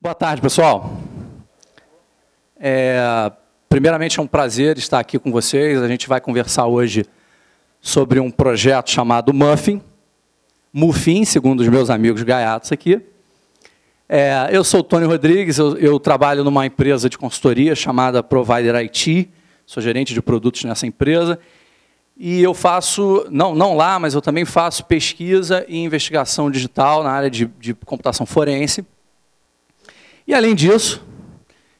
Boa tarde, pessoal. Primeiramente, é um prazer estar aqui com vocês. A gente vai conversar hoje sobre um projeto chamado Muffin, segundo os meus amigos gaiatos aqui. Eu sou o Tony Rodrigues, eu trabalho numa empresa de consultoria chamada Provider IT, sou gerente de produtos nessa empresa, e eu faço, não lá, mas eu também faço pesquisa e investigação digital na área de computação forense. E, além disso,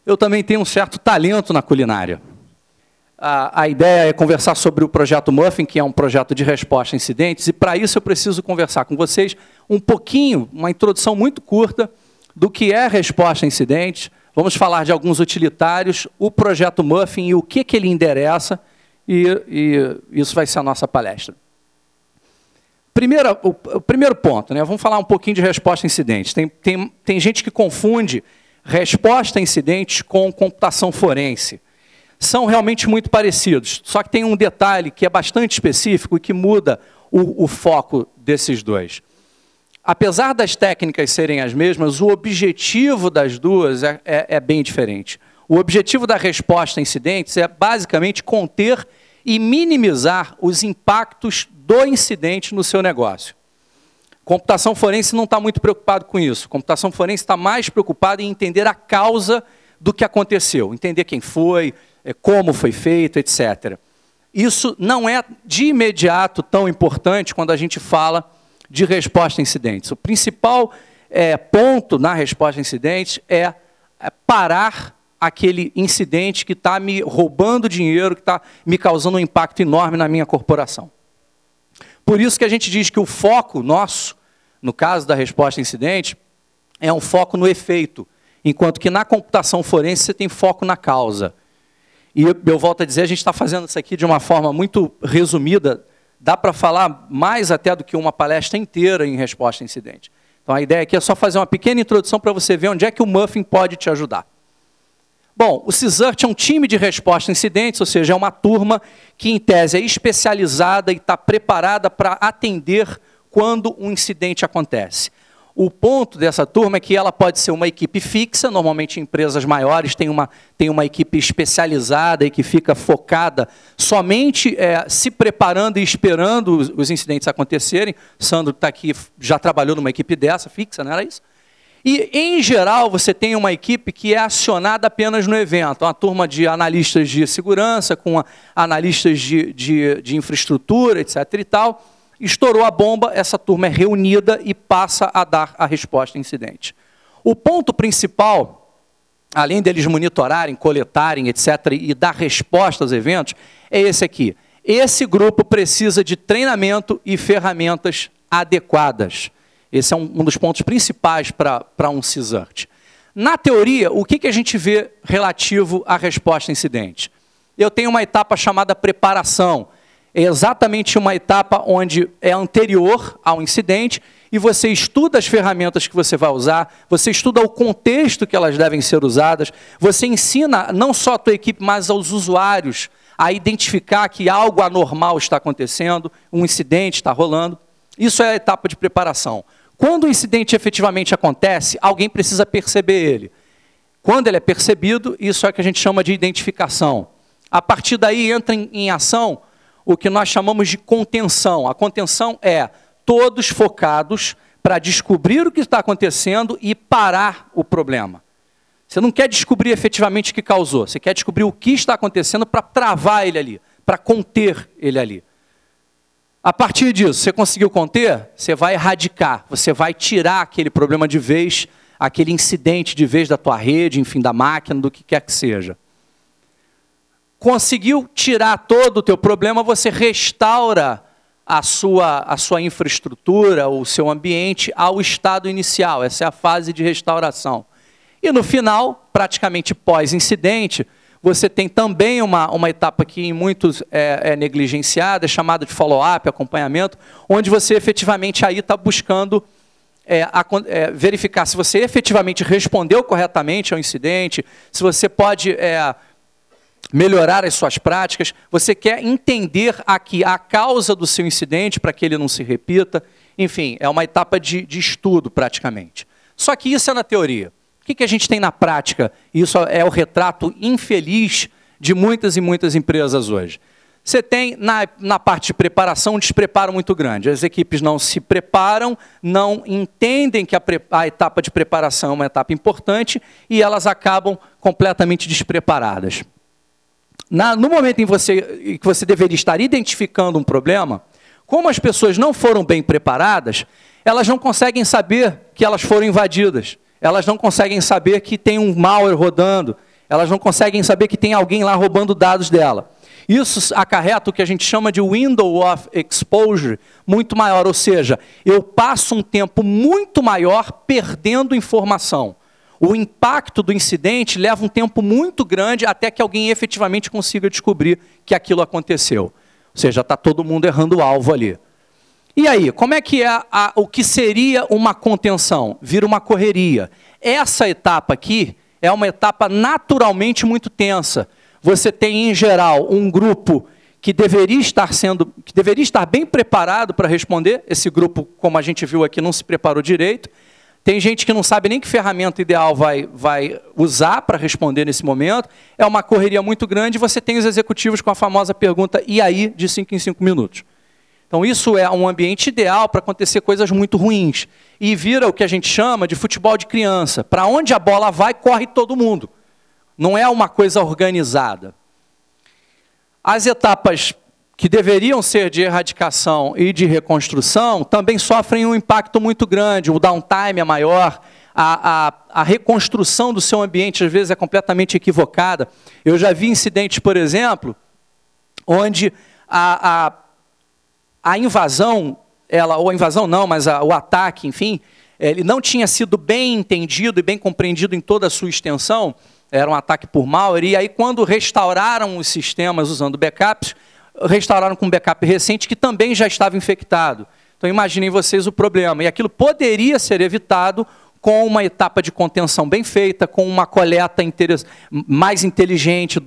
eu também tenho um certo talento na culinária. A ideia é conversar sobre o projeto Muffin, que é um projeto de resposta a incidentes, e, para isso, eu preciso conversar com vocês um pouquinho, uma introdução muito curta, do que é resposta a incidentes. Vamos falar de alguns utilitários, o projeto Muffin e o que ele endereça, e isso vai ser a nossa palestra. O primeiro ponto, né? Vamos falar um pouquinho de resposta a incidentes. Tem gente que confunde resposta a incidentes com computação forense. São realmente muito parecidos, só que tem um detalhe que é bastante específico e que muda o foco desses dois. Apesar das técnicas serem as mesmas, o objetivo das duas é bem diferente. O objetivo da resposta a incidentes é basicamente conter e minimizar os impactos do incidente no seu negócio. Computação forense não está muito preocupado com isso. Computação forense está mais preocupada em entender a causa do que aconteceu, entender quem foi, como foi feito, etc. Isso não é de imediato tão importante quando a gente fala de resposta a incidentes. O principal ponto na resposta a incidentes é parar aquele incidente que está me roubando dinheiro, que está me causando um impacto enorme na minha corporação. Por isso que a gente diz que o foco nosso, no caso da resposta a incidente, é um foco no efeito, enquanto que na computação forense você tem foco na causa. E eu volto a dizer, a gente está fazendo isso aqui de uma forma muito resumida, dá para falar mais até do que uma palestra inteira em resposta a incidente. Então a ideia aqui é só fazer uma pequena introdução para você ver onde é que o Muffin pode te ajudar. Bom, o CISART é um time de resposta a incidentes, ou seja, é uma turma que, em tese, é especializada e está preparada para atender quando um incidente acontece. O ponto dessa turma é que ela pode ser uma equipe fixa, normalmente empresas maiores têm uma equipe especializada e que fica focada somente se preparando e esperando os incidentes acontecerem. Sandro está aqui, já trabalhou numa equipe dessa, fixa, não era isso? E, em geral, você tem uma equipe que é acionada apenas no evento. Uma turma de analistas de segurança, com analistas de infraestrutura, etc. e tal. Estourou a bomba, essa turma é reunida e passa a dar a resposta a incidente. O ponto principal, além deles monitorarem, coletarem, etc., e dar resposta aos eventos, é esse aqui. Esse grupo precisa de treinamento e ferramentas adequadas. Esse é um dos pontos principais para um CISART. Na teoria, o que a gente vê relativo à resposta a incidente? Eu tenho uma etapa chamada preparação. É exatamente uma etapa onde é anterior ao incidente e você estuda as ferramentas que você vai usar, você estuda o contexto que elas devem ser usadas, você ensina não só a tua equipe, mas aos usuários a identificar que algo anormal está acontecendo, um incidente está rolando. Isso é a etapa de preparação. Quando o incidente efetivamente acontece, alguém precisa perceber ele. Quando ele é percebido, isso é o que a gente chama de identificação. A partir daí entra em ação o que nós chamamos de contenção. A contenção é todos focados para descobrir o que está acontecendo e parar o problema. Você não quer descobrir efetivamente o que causou, você quer descobrir o que está acontecendo para travar ele ali, para conter ele ali. A partir disso, você conseguiu conter, você vai erradicar, você vai tirar aquele problema de vez, aquele incidente de vez da tua rede, enfim, da máquina, do que quer que seja. Conseguiu tirar todo o teu problema, você restaura a sua infraestrutura, o seu ambiente ao estado inicial. Essa é a fase de restauração. E no final, praticamente pós-incidente, você tem também uma etapa que em muitos é negligenciada, chamada de follow-up, acompanhamento, onde você efetivamente aí está buscando verificar se você efetivamente respondeu corretamente ao incidente, se você pode melhorar as suas práticas, você quer entender aqui a causa do seu incidente para que ele não se repita. Enfim, é uma etapa de estudo praticamente. Só que isso é na teoria. que a gente tem na prática? Isso é o retrato infeliz de muitas e muitas empresas hoje. Você tem, na parte de preparação, um despreparo muito grande. As equipes não se preparam, não entendem que a etapa de preparação é uma etapa importante e elas acabam completamente despreparadas. No momento em que você deveria estar identificando um problema, como as pessoas não foram bem preparadas, elas não conseguem saber que elas foram invadidas. Elas não conseguem saber que tem um malware rodando. Elas não conseguem saber que tem alguém lá roubando dados dela. Isso acarreta o que a gente chama de window of exposure muito maior, ou seja, eu passo um tempo muito maior perdendo informação. O impacto do incidente leva um tempo muito grande até que alguém efetivamente consiga descobrir que aquilo aconteceu. Ou seja, está todo mundo errando o alvo ali. E aí, como é que é o que seria uma contenção? Vira uma correria. Essa etapa aqui é uma etapa naturalmente muito tensa. Você tem, em geral, um grupo que deveria estar bem preparado para responder. Esse grupo, como a gente viu aqui, não se preparou direito. Tem gente que não sabe nem que ferramenta ideal vai usar para responder nesse momento. É uma correria muito grande. Você tem os executivos com a famosa pergunta, e aí, de 5 em 5 minutos. Então, isso é um ambiente ideal para acontecer coisas muito ruins. E vira o que a gente chama de futebol de criança. Para onde a bola vai, corre todo mundo. Não é uma coisa organizada. As etapas que deveriam ser de erradicação e de reconstrução também sofrem um impacto muito grande. O downtime é maior, a reconstrução do seu ambiente, às vezes, é completamente equivocada. Eu já vi incidentes, por exemplo, onde a invasão, ou a invasão não, mas o ataque, enfim, ele não tinha sido bem entendido e bem compreendido em toda a sua extensão. Era um ataque por malware, e aí quando restauraram os sistemas usando backups, restauraram com um backup recente que também já estava infectado. Então imaginem vocês o problema. E aquilo poderia ser evitado com uma etapa de contenção bem feita, com uma coleta mais inteligente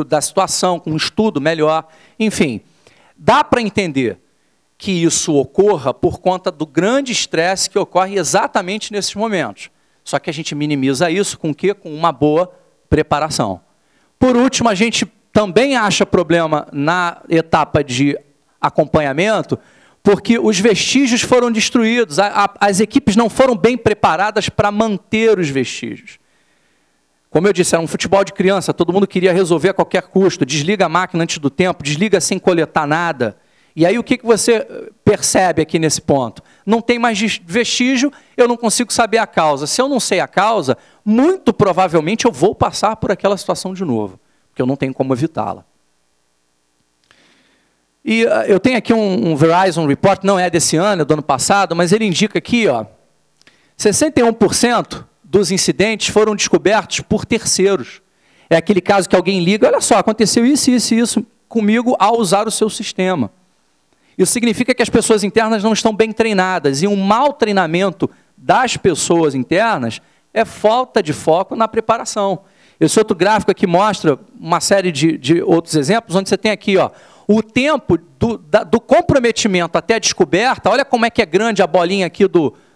da situação, com um estudo melhor. Enfim, dá para entender que isso ocorra por conta do grande estresse que ocorre exatamente nesses momentos. Só que a gente minimiza isso com o quê? Com uma boa preparação. Por último, a gente também acha problema na etapa de acompanhamento, porque os vestígios foram destruídos, as equipes não foram bem preparadas para manter os vestígios. Como eu disse, era um futebol de criança, todo mundo queria resolver a qualquer custo, desliga a máquina antes do tempo, desliga sem coletar nada. E aí o que você percebe aqui nesse ponto? Não tem mais vestígio, eu não consigo saber a causa. Se eu não sei a causa, muito provavelmente eu vou passar por aquela situação de novo, porque eu não tenho como evitá-la. E eu tenho aqui um Verizon Report, não é desse ano, é do ano passado, mas ele indica aqui, 61% dos incidentes foram descobertos por terceiros. É aquele caso que alguém liga, olha só, aconteceu isso, isso e isso comigo ao usar o seu sistema. Isso significa que as pessoas internas não estão bem treinadas, e um mau treinamento das pessoas internas é falta de foco na preparação. Esse outro gráfico aqui mostra uma série de outros exemplos, onde você tem aqui o tempo do comprometimento até a descoberta. Olha como é que é grande a bolinha aqui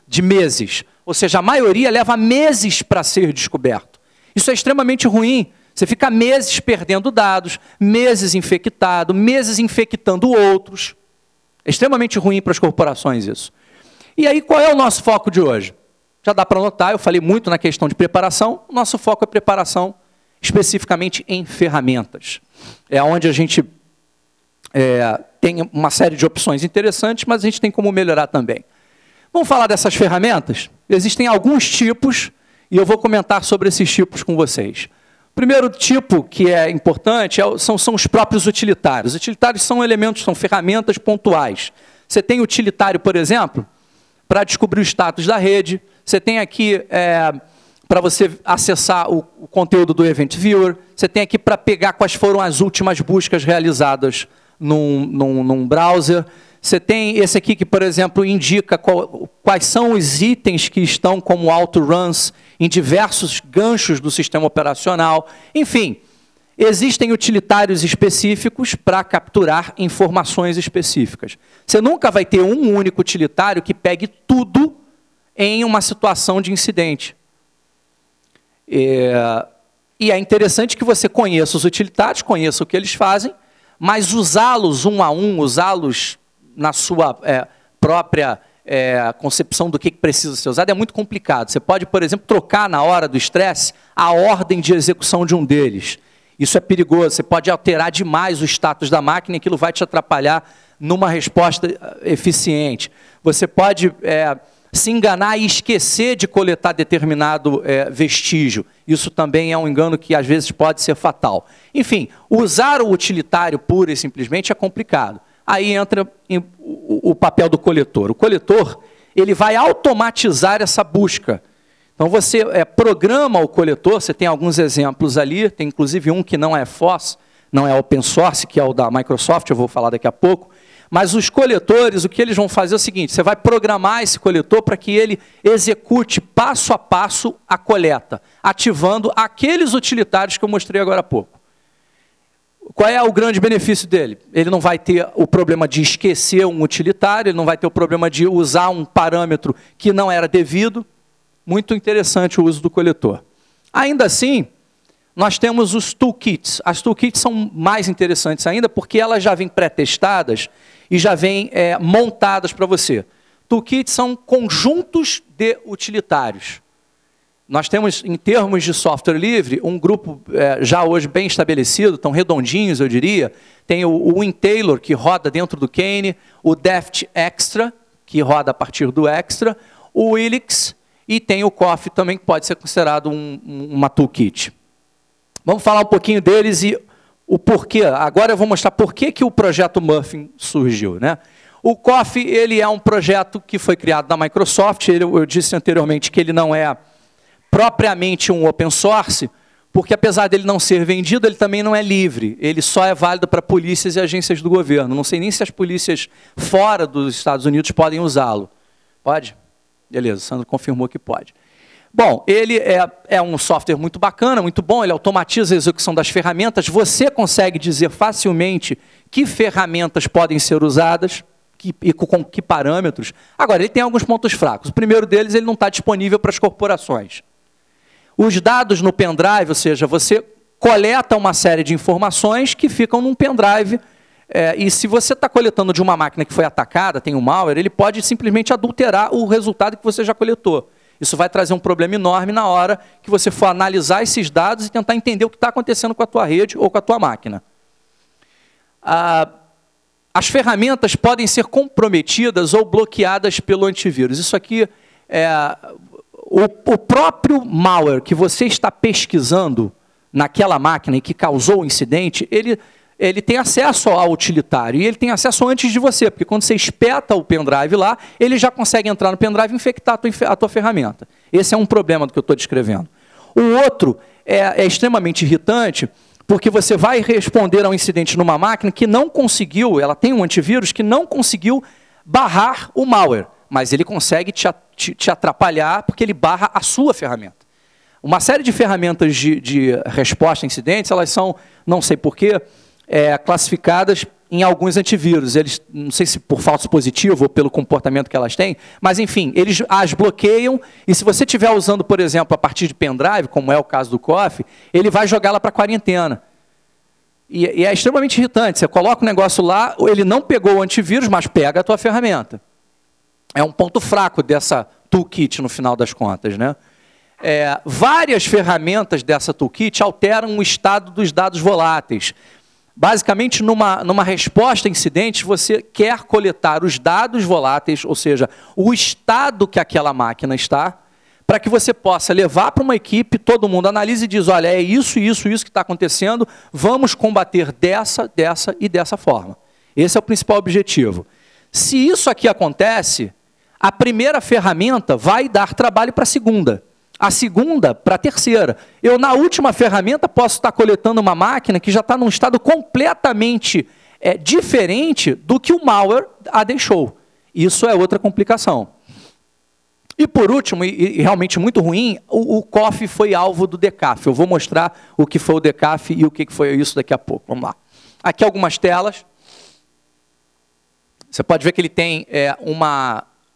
de meses. Ou seja, a maioria leva meses para ser descoberto. Isso é extremamente ruim. Você fica meses perdendo dados, meses infectado, meses infectando outros. É extremamente ruim para as corporações isso. E aí, qual é o nosso foco de hoje? Já dá para notar, eu falei muito na questão de preparação, o nosso foco é preparação especificamente em ferramentas. É onde a gente tem uma série de opções interessantes, mas a gente tem como melhorar também. Vamos falar dessas ferramentas? Existem alguns tipos, e eu vou comentar sobre esses tipos com vocês. O primeiro tipo que é importante são os próprios utilitários. Utilitários são elementos, são ferramentas pontuais. Você tem utilitário, por exemplo, para descobrir o status da rede. Você tem aqui para você acessar o conteúdo do Event Viewer. Você tem aqui para pegar quais foram as últimas buscas realizadas num browser. Você tem esse aqui que, por exemplo, indica quais são os itens que estão como auto-runs em diversos ganchos do sistema operacional. Enfim, existem utilitários específicos para capturar informações específicas. Você nunca vai ter um único utilitário que pegue tudo em uma situação de incidente. E é interessante que você conheça os utilitários, conheça o que eles fazem, mas usá-los um a um, usá-los na sua própria concepção do que precisa ser usado é muito complicado. Você pode, por exemplo, trocar na hora do estresse a ordem de execução de um deles. Isso é perigoso, você pode alterar demais o status da máquina e aquilo vai te atrapalhar numa resposta eficiente. Você pode se enganar e esquecer de coletar determinado vestígio. Isso também é um engano que às vezes pode ser fatal. Enfim, usar o utilitário pura e simplesmente é complicado. Aí entra o papel do coletor. O coletor ele vai automatizar essa busca. Então você programa o coletor, você tem alguns exemplos ali, tem inclusive um que não é FOSS, não é open source, que é o da Microsoft, eu vou falar daqui a pouco. Mas os coletores, o que eles vão fazer é o seguinte, você vai programar esse coletor para que ele execute passo a passo a coleta, ativando aqueles utilitários que eu mostrei agora há pouco. Qual é o grande benefício dele? Ele não vai ter o problema de esquecer um utilitário, ele não vai ter o problema de usar um parâmetro que não era devido. Muito interessante o uso do coletor. Ainda assim, nós temos os toolkits. As toolkits são mais interessantes ainda porque elas já vêm pré-testadas e já vêm montadas para você. Toolkits são conjuntos de utilitários. Nós temos, em termos de software livre, um grupo já hoje bem estabelecido, tão redondinhos, eu diria. Tem o WinTailor, que roda dentro do Kane, o Deft Extra, que roda a partir do Extra, o Ilix, e tem o Coffee também, que pode ser considerado uma toolkit. Vamos falar um pouquinho deles e o porquê. Agora eu vou mostrar por que o projeto Muffin surgiu, né? O Coffee ele é um projeto que foi criado na Microsoft. Eu disse anteriormente que ele não é propriamente um open source, porque apesar dele não ser vendido, ele também não é livre. Ele só é válido para polícias e agências do governo. Não sei nem se as polícias fora dos Estados Unidos podem usá-lo. Pode? Beleza, o Sandro confirmou que pode. Bom, ele é um software muito bacana, muito bom, ele automatiza a execução das ferramentas, você consegue dizer facilmente que ferramentas podem ser usadas e com que parâmetros. Agora, ele tem alguns pontos fracos. O primeiro deles, ele não está disponível para as corporações. Os dados no pendrive, ou seja, você coleta uma série de informações que ficam num pendrive, e se você está coletando de uma máquina que foi atacada, tem um malware, ele pode simplesmente adulterar o resultado que você já coletou. Isso vai trazer um problema enorme na hora que você for analisar esses dados e tentar entender o que está acontecendo com a tua rede ou com a tua máquina. As ferramentas podem ser comprometidas ou bloqueadas pelo antivírus. Isso aqui o próprio malware que você está pesquisando naquela máquina e que causou o incidente, ele tem acesso ao utilitário, e ele tem acesso antes de você, porque quando você espeta o pendrive lá, ele já consegue entrar no pendrive e infectar a tua ferramenta. Esse é um problema do que eu estou descrevendo. O outro é extremamente irritante, porque você vai responder a um incidente numa máquina que não conseguiu, ela tem um antivírus que não conseguiu barrar o malware, mas ele consegue te atrapalhar porque ele barra a sua ferramenta. Uma série de ferramentas de resposta a incidentes, elas são, não sei porquê, classificadas em alguns antivírus. Eles, não sei se por falso positivo ou pelo comportamento que elas têm, mas, enfim, eles as bloqueiam, e se você estiver usando, por exemplo, a partir de pendrive, como é o caso do Coffee, ele vai jogá-la para a quarentena. E é extremamente irritante. Você coloca o negócio lá, ele não pegou o antivírus, mas pega a tua ferramenta. É um ponto fraco dessa toolkit, no final das contas, né? Várias ferramentas dessa toolkit alteram o estado dos dados voláteis. Basicamente, numa resposta a incidente, você quer coletar os dados voláteis, ou seja, o estado que aquela máquina está, para que você possa levar para uma equipe, todo mundo analisa e diz, olha, é isso, isso, isso que está acontecendo, vamos combater dessa e dessa forma. Esse é o principal objetivo. Se isso aqui acontece, a primeira ferramenta vai dar trabalho para a segunda. A segunda para a terceira. Eu, na última ferramenta, posso estar coletando uma máquina que já está num estado completamente diferente do que o malware a deixou. Isso é outra complicação. E, por último, e realmente muito ruim, o Coffee foi alvo do Decaf. Eu vou mostrar o que foi o Decaf e o que foi isso daqui a pouco. Vamos lá. Aqui algumas telas. Você pode ver que ele tem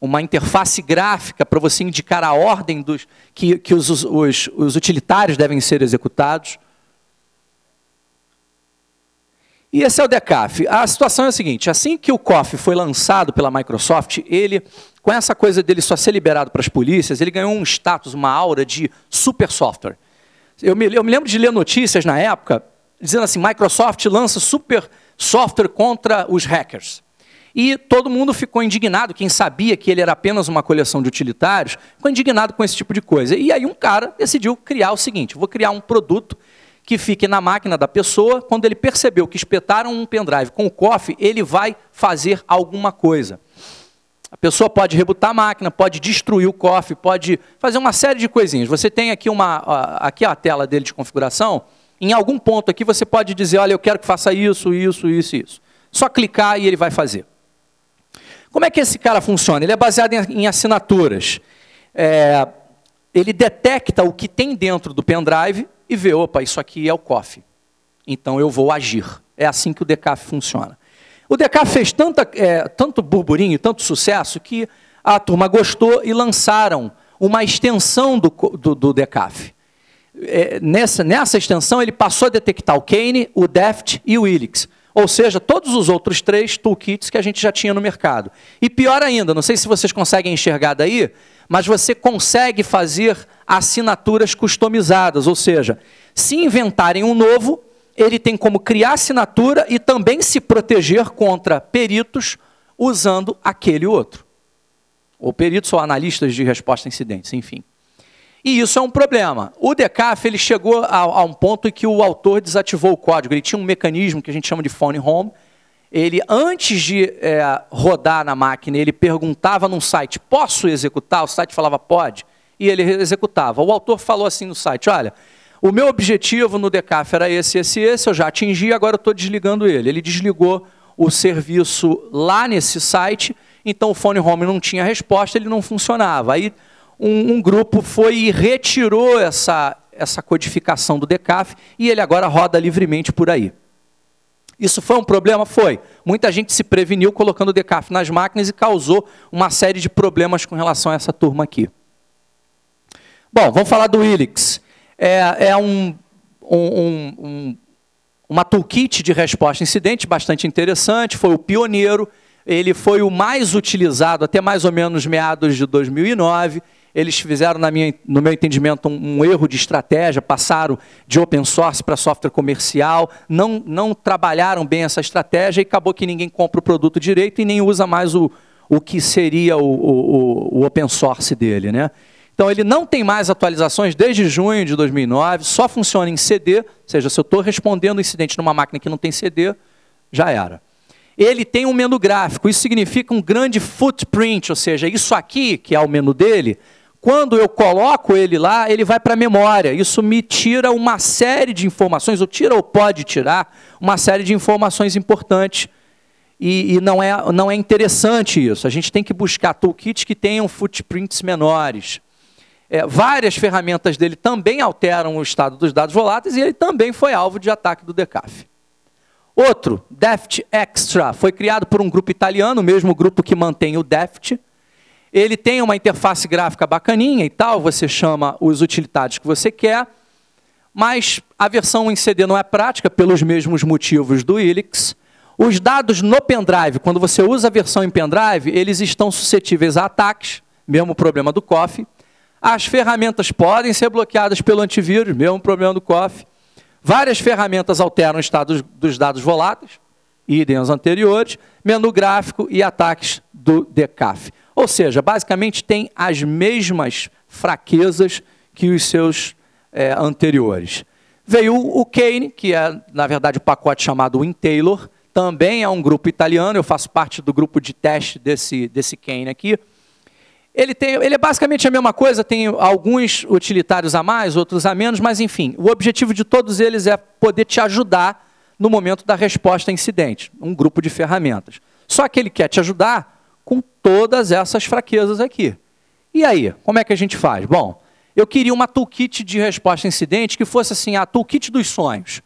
uma interface gráfica para você indicar a ordem que os utilitários devem ser executados. E esse é o Decaf. A situação é a seguinte, assim que o COF foi lançado pela Microsoft, ele, com essa coisa dele só ser liberado para as polícias, ele ganhou um status, uma aura de super software. Eu me lembro de ler notícias na época, dizendo assim, Microsoft lança super software contra os hackers. E todo mundo ficou indignado, quem sabia que ele era apenas uma coleção de utilitários, ficou indignado com esse tipo de coisa. E aí um cara decidiu criar o seguinte, vou criar um produto que fique na máquina da pessoa, quando ele percebeu que espetaram um pendrive com o COF, ele vai fazer alguma coisa. A pessoa pode rebootar a máquina, pode destruir o COF, pode fazer uma série de coisinhas. Você tem aqui, aqui a tela dele de configuração, em algum ponto aqui você pode dizer, olha, eu quero que faça isso, isso, isso e isso. Só clicar e ele vai fazer. Como é que esse cara funciona? Ele é baseado em assinaturas. Ele detecta o que tem dentro do pendrive e vê, opa, isso aqui é o COF. Então eu vou agir. É assim que o Decaf funciona. O Decaf fez tanto burburinho, tanto sucesso, que a turma gostou e lançaram uma extensão do Decaf. Nessa extensão, ele passou a detectar o Kane, o Deft e o Ilix. Ou seja, todos os outros 3 toolkits que a gente já tinha no mercado. E pior ainda, não sei se vocês conseguem enxergar daí, mas você consegue fazer assinaturas customizadas. Ou seja, se inventarem um novo, ele tem como criar assinatura e também se proteger contra peritos usando aquele outro. Ou peritos ou analistas de resposta a incidentes, enfim. E isso é um problema. O Decaf ele chegou a um ponto em que o autor desativou o código. Ele tinha um mecanismo que a gente chama de phone home. Ele, antes de rodar na máquina, ele perguntava num site, posso executar? O site falava, pode. E ele executava. O autor falou assim no site, olha, o meu objetivo no Decaf era esse, eu já atingi, agora eu estou desligando ele. Ele desligou o serviço lá nesse site, então o phone home não tinha resposta, ele não funcionava. Aí um grupo foi e retirou essa codificação do Decaf e ele agora roda livremente por aí. Isso foi um problema? Foi. Muita gente se preveniu colocando o Decaf nas máquinas e causou uma série de problemas com relação a essa turma aqui. Bom, vamos falar do Ilix. Uma toolkit de resposta a incidente bastante interessante, foi o pioneiro, ele foi o mais utilizado até mais ou menos meados de 2009, eles fizeram, no meu entendimento, um erro de estratégia, passaram de open source para software comercial, não trabalharam bem essa estratégia e acabou que ninguém compra o produto direito e nem usa mais o que seria o open source dele, né? Então, ele não tem mais atualizações desde junho de 2009, só funciona em CD, ou seja, se eu estou respondendo um incidente numa máquina que não tem CD, já era. Ele tem um menu gráfico, isso significa um grande footprint, ou seja, isso aqui, que é o menu dele, quando eu coloco ele lá, ele vai para a memória. Isso me tira uma série de informações, ou tira ou pode tirar uma série de informações importantes. E não é interessante isso. A gente tem que buscar toolkits que tenham footprints menores. Várias ferramentas dele também alteram o estado dos dados voláteis e ele também foi alvo de ataque do Decaf. Outro, Deft Extra, foi criado por um grupo italiano, o mesmo grupo que mantém o Deft. Ele tem uma interface gráfica bacaninha e tal, você chama os utilitários que você quer, mas a versão em CD não é prática pelos mesmos motivos do Ilix. Os dados no pendrive, quando você usa a versão em pendrive, eles estão suscetíveis a ataques, mesmo problema do COF. As ferramentas podem ser bloqueadas pelo antivírus, mesmo problema do COF. Várias ferramentas alteram o estado dos dados voláteis, idem aos anteriores, menu gráfico e ataques do Decaf. Ou seja, basicamente tem as mesmas fraquezas que os seus anteriores. Veio o Kane, que é, na verdade, o pacote chamado WinTailor, também é um grupo italiano, eu faço parte do grupo de teste desse Kane aqui. Ele é basicamente a mesma coisa, tem alguns utilitários a mais, outros a menos, mas enfim, o objetivo de todos eles é poder te ajudar no momento da resposta a incidente, um grupo de ferramentas. Só que ele quer te ajudar com todas essas fraquezas aqui. E aí, como é que a gente faz? Bom, eu queria uma toolkit de resposta a incidente que fosse assim, a toolkit dos sonhos.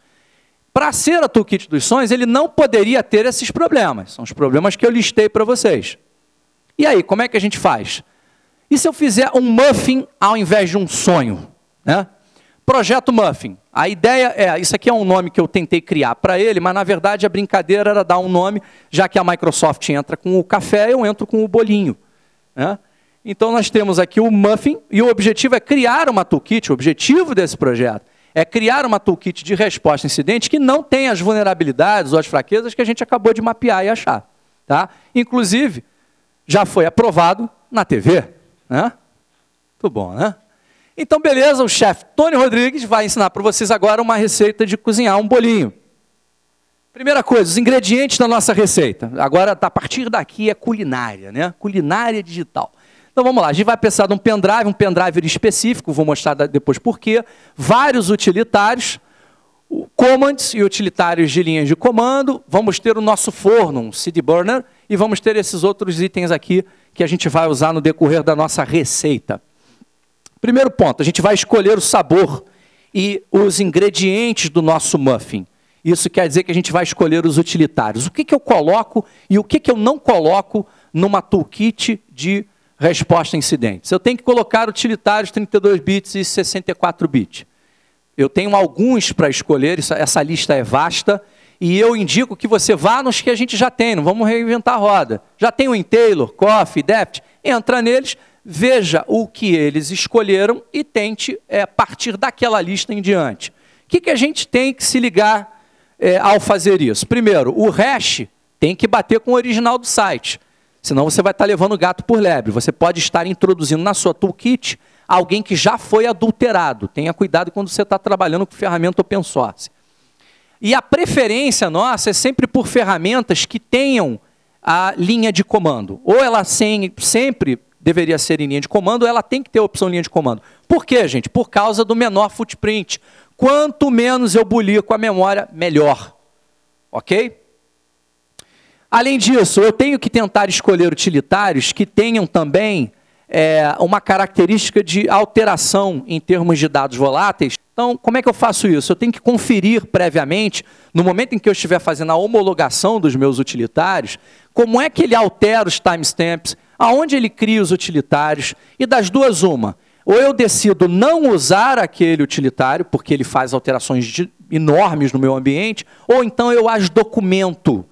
Para ser a toolkit dos sonhos, ele não poderia ter esses problemas, são os problemas que eu listei para vocês. E aí, como é que a gente faz? E se eu fizer um muffin ao invés de um sonho? Né? Projeto Muffin. A ideia é, isso aqui é um nome que eu tentei criar para ele, mas na verdade a brincadeira era dar um nome, já que a Microsoft entra com o café, eu entro com o bolinho. Né? Então nós temos aqui o Muffin, e o objetivo é criar uma toolkit, o objetivo desse projeto é criar uma toolkit de resposta a incidente que não tem as vulnerabilidades ou as fraquezas que a gente acabou de mapear e achar. Tá? Inclusive, já foi aprovado na TV. Né? Muito bom, né? Então, beleza, o chefe Tony Rodrigues vai ensinar para vocês agora uma receita de cozinhar um bolinho. Primeira coisa, os ingredientes da nossa receita. Agora, a partir daqui é culinária, né? Culinária digital. Então, vamos lá, a gente vai precisar de um pendrive específico, vou mostrar depois por quê. Vários utilitários, commands e utilitários de linhas de comando. Vamos ter o nosso forno, um CD burner, e vamos ter esses outros itens aqui que a gente vai usar no decorrer da nossa receita. Primeiro ponto, a gente vai escolher o sabor e os ingredientes do nosso muffin. Isso quer dizer que a gente vai escolher os utilitários. O que eu coloco e o que eu não coloco numa toolkit de resposta a incidentes? Eu tenho que colocar utilitários 32 bits e 64 bits. Eu tenho alguns para escolher, essa lista é vasta, e eu indico que você vá nos que a gente já tem, não vamos reinventar a roda. Já tem o Taylor, Coffee, Deft, entra neles, veja o que eles escolheram e tente partir daquela lista em diante. O que a gente tem que se ligar ao fazer isso? Primeiro, o hash tem que bater com o original do site, senão você vai estar levando o gato por lebre. Você pode estar introduzindo na sua toolkit alguém que já foi adulterado. Tenha cuidado quando você está trabalhando com ferramenta open source. E a preferência nossa é sempre por ferramentas que tenham a linha de comando. Ou ela sempre deveria ser em linha de comando, ou ela tem que ter a opção linha de comando. Por quê, gente? Por causa do menor footprint. Quanto menos eu bulir com a memória, melhor. Ok? Além disso, eu tenho que tentar escolher utilitários que tenham também uma característica de alteração em termos de dados voláteis. Então, como é que eu faço isso? Eu tenho que conferir previamente, no momento em que eu estiver fazendo a homologação dos meus utilitários, como é que ele altera os timestamps, aonde ele cria os utilitários, e das duas uma. Ou eu decido não usar aquele utilitário, porque ele faz alterações enormes no meu ambiente, ou então eu as documento.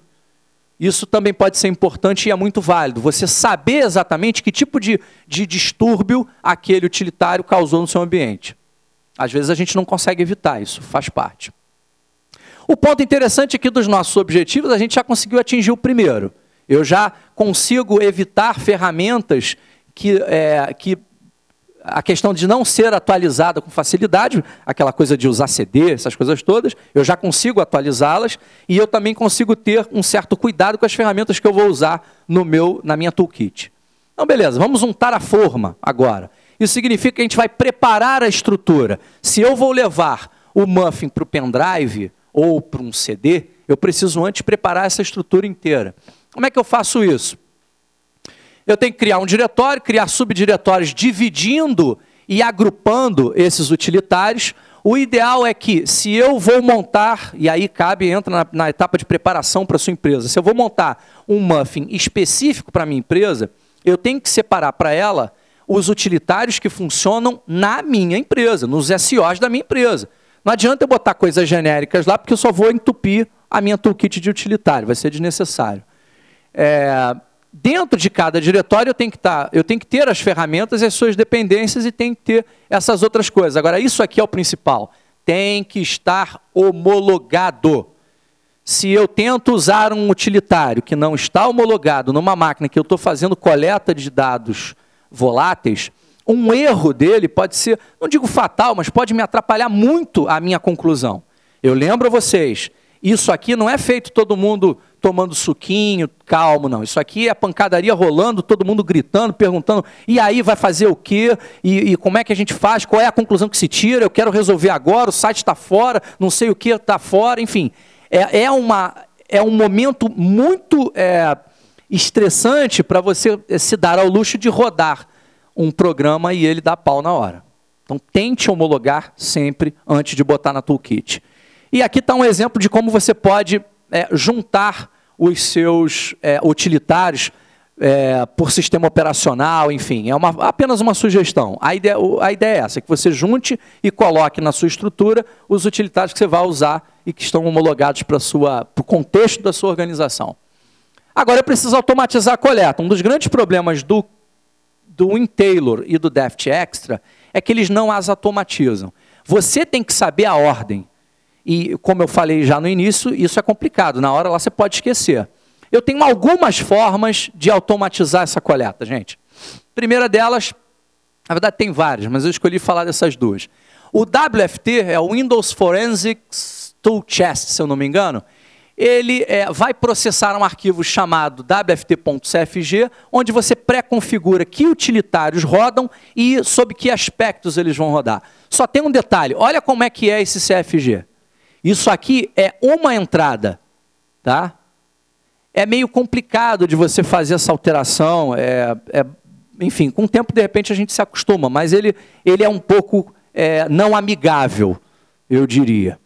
Isso também pode ser importante e é muito válido. Você saber exatamente que tipo de distúrbio aquele utilitário causou no seu ambiente. Às vezes a gente não consegue evitar, isso faz parte. O ponto interessante aqui dos nossos objetivos, a gente já conseguiu atingir o primeiro. Eu já consigo evitar ferramentas que a questão de não ser atualizada com facilidade, aquela coisa de usar CD, essas coisas todas, eu já consigo atualizá-las e eu também consigo ter um certo cuidado com as ferramentas que eu vou usar na minha toolkit. Então, beleza, vamos untar a forma agora. Isso significa que a gente vai preparar a estrutura. Se eu vou levar o muffin para o pendrive ou para um CD, eu preciso antes preparar essa estrutura inteira. Como é que eu faço isso? Eu tenho que criar um diretório, criar subdiretórios dividindo e agrupando esses utilitários. O ideal é que, se eu vou montar, e aí entra na etapa de preparação para a sua empresa, se eu vou montar um muffin específico para a minha empresa, eu tenho que separar para ela os utilitários que funcionam na minha empresa, nos SOs da minha empresa. Não adianta eu botar coisas genéricas lá, porque eu só vou entupir a minha toolkit de utilitário, vai ser desnecessário. Dentro de cada diretório eu tenho que ter as ferramentas e as suas dependências e tenho que ter essas outras coisas. Agora, isso aqui é o principal. Tem que estar homologado. Se eu tento usar um utilitário que não está homologado numa máquina que eu estou fazendo coleta de dados voláteis, um erro dele pode ser, não digo fatal, mas pode me atrapalhar muito a minha conclusão. Eu lembro a vocês, isso aqui não é feito todo mundo tomando suquinho, calmo, não. Isso aqui é pancadaria rolando, todo mundo gritando, perguntando, e aí vai fazer o quê? E como é que a gente faz? Qual é a conclusão que se tira? Eu quero resolver agora, o site está fora, não sei o que está fora, enfim. É um momento muito estressante para você se dar ao luxo de rodar um programa e ele dar pau na hora. Então, tente homologar sempre antes de botar na toolkit. E aqui está um exemplo de como você pode juntar os seus utilitários por sistema operacional, enfim, é apenas uma sugestão. A ideia é essa, que você junte e coloque na sua estrutura os utilitários que você vai usar e que estão homologados para o contexto da sua organização. Agora, eu preciso automatizar a coleta. Um dos grandes problemas do WinTailor e do DefTextra é que eles não as automatizam. Você tem que saber a ordem. E, como eu falei já no início, isso é complicado. Na hora lá você pode esquecer. Eu tenho algumas formas de automatizar essa coleta, gente. Primeira delas, na verdade tem várias, mas eu escolhi falar dessas duas. O WFT é o Windows Forensics Tool Chest, se eu não me engano. Ele vai processar um arquivo chamado wft.cfg, onde você pré-configura que utilitários rodam e sob que aspectos eles vão rodar. Só tem um detalhe, olha como é que é esse CFG. Isso aqui é uma entrada, tá? É meio complicado de você fazer essa alteração, enfim, com o tempo, de repente, a gente se acostuma, mas ele é um pouco não amigável, eu diria.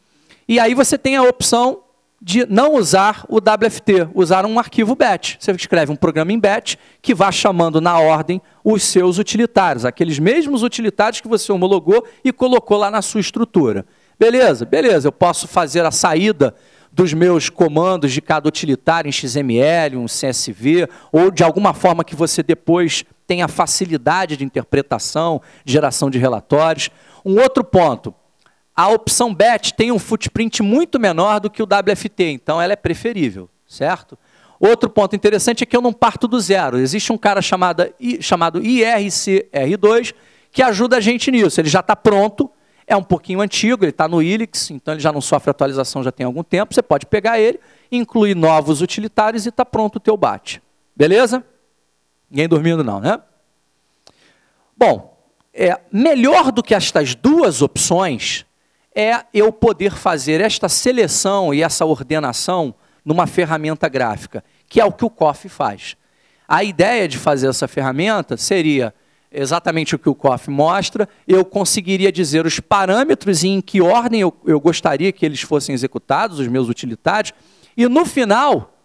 E aí você tem a opção de não usar o WFT, usar um arquivo batch. Você escreve um programa em batch que vai chamando na ordem os seus utilitários, aqueles mesmos utilitários que você homologou e colocou lá na sua estrutura. Beleza? Beleza, eu posso fazer a saída dos meus comandos de cada utilitário em XML, um CSV, ou de alguma forma que você depois tenha facilidade de interpretação, de geração de relatórios. Um outro ponto, a opção batch tem um footprint muito menor do que o WFT, então ela é preferível, certo? Outro ponto interessante é que eu não parto do zero. Existe um cara chamado IRCR2 que ajuda a gente nisso. Ele já está pronto, é um pouquinho antigo, ele está no Ilix, então ele já não sofre atualização já tem algum tempo. Você pode pegar ele, incluir novos utilitários e está pronto o teu batch. Beleza? Ninguém dormindo não, né? Bom, melhor do que estas duas opções é eu poder fazer esta seleção e essa ordenação numa ferramenta gráfica, que é o que o COF faz. A ideia de fazer essa ferramenta seria exatamente o que o COF mostra, eu conseguiria dizer os parâmetros e em que ordem eu gostaria que eles fossem executados, os meus utilitários, e no final,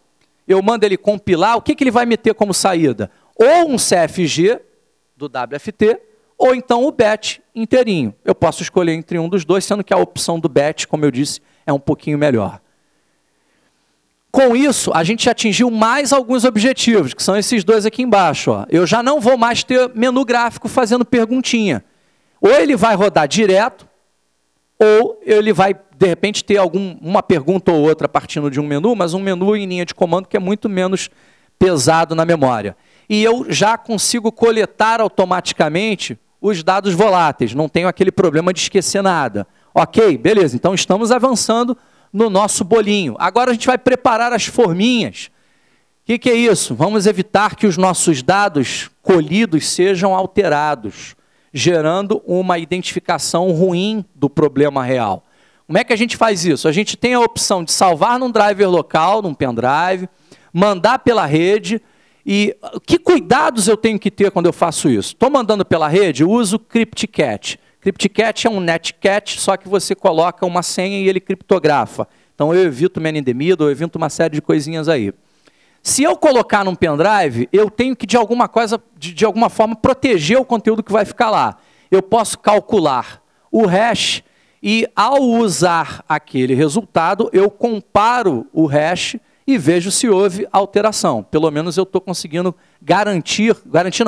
eu mando ele compilar, o que ele vai meter como saída? Ou um CFG do WFT, ou então o batch inteirinho. Eu posso escolher entre um dos dois, sendo que a opção do batch, como eu disse, é um pouquinho melhor. Com isso, a gente atingiu mais alguns objetivos, que são esses dois aqui embaixo. Ó. Eu já não vou mais ter menu gráfico fazendo perguntinha. Ou ele vai rodar direto, ou ele vai, de repente, ter uma pergunta ou outra partindo de um menu, mas um menu em linha de comando que é muito menos pesado na memória. E eu já consigo coletar automaticamente os dados voláteis, não tenho aquele problema de esquecer nada. Ok, beleza, então estamos avançando no nosso bolinho. Agora a gente vai preparar as forminhas. O que é isso? Vamos evitar que os nossos dados colhidos sejam alterados, gerando uma identificação ruim do problema real. Como é que a gente faz isso? A gente tem a opção de salvar num driver local, num pendrive, mandar pela rede. E que cuidados eu tenho que ter quando eu faço isso? Estou mandando pela rede, eu uso o CryptCat. CryptCat é um netcat, só que você coloca uma senha e ele criptografa. Então eu evito man in the middle, eu evito uma série de coisinhas aí. Se eu colocar num pendrive, eu tenho que de alguma forma proteger o conteúdo que vai ficar lá. Eu posso calcular o hash e ao usar aquele resultado, eu comparo o hash e vejo se houve alteração. Pelo menos eu estou conseguindo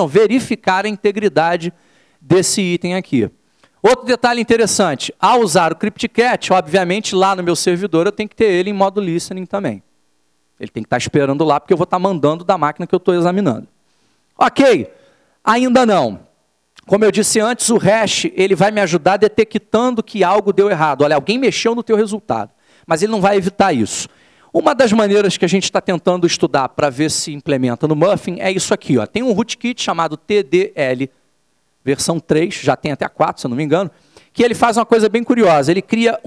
verificar a integridade desse item aqui. Outro detalhe interessante, ao usar o CryptCat, obviamente lá no meu servidor eu tenho que ter ele em modo listening também. Ele tem que estar esperando lá, porque eu vou estar mandando da máquina que eu estou examinando. Ok, ainda não. Como eu disse antes, o hash ele vai me ajudar detectando que algo deu errado. Olha, alguém mexeu no teu resultado, mas ele não vai evitar isso. Uma das maneiras que a gente está tentando estudar para ver se implementa no Muffin é isso aqui. Ó. Tem um rootkit chamado TDL, versão 3, já tem até 4, se eu não me engano, que ele faz uma coisa bem curiosa. Ele cria